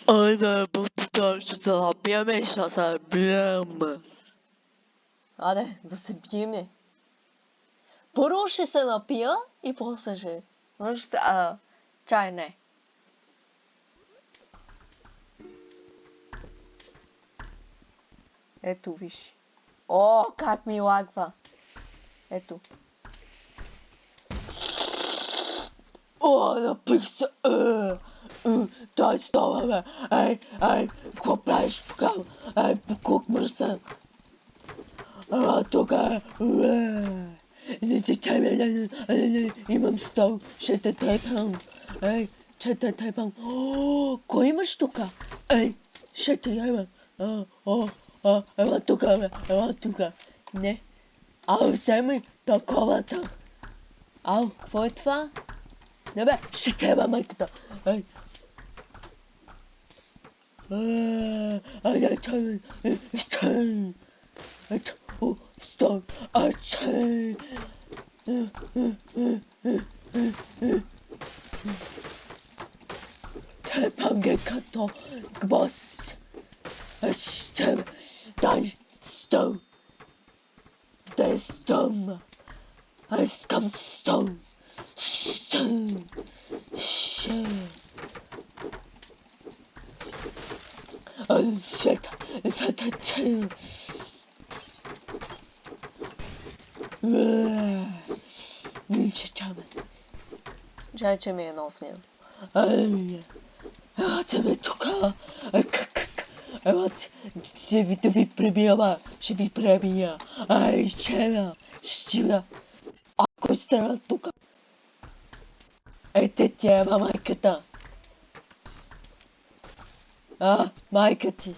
Ana, потому что лапами сейчас проблемы. Аре, да се биеме. Първо ще се напия и после ще. Може да... Чай не. Ето виж. О, как ми лагва. Ето. О, напих се. Дай става, бе. Ей, какво правиш тук? Ей, покукмаш се. Тук имам стол, ще те тепам. Ей, ще те тепам. Кой имаш тук? Ей, ще те ябам. Ела тук, бе, ела тук. Не. Ау, вземи таковата. Ау, какво е това? Не бе, ще теба майката. Ей. Стой. Стой. Ачай. Тепам ги като гвоздь. Ще дай стол. Дай стол. Аз искам стол. Ще. Чай, че ми е много смешно. Ела тебе тука. Ела да ви пребия, ще ви пребия. Ай, чела, щила. Ако страна тука. Ете тя майката. Майка ти.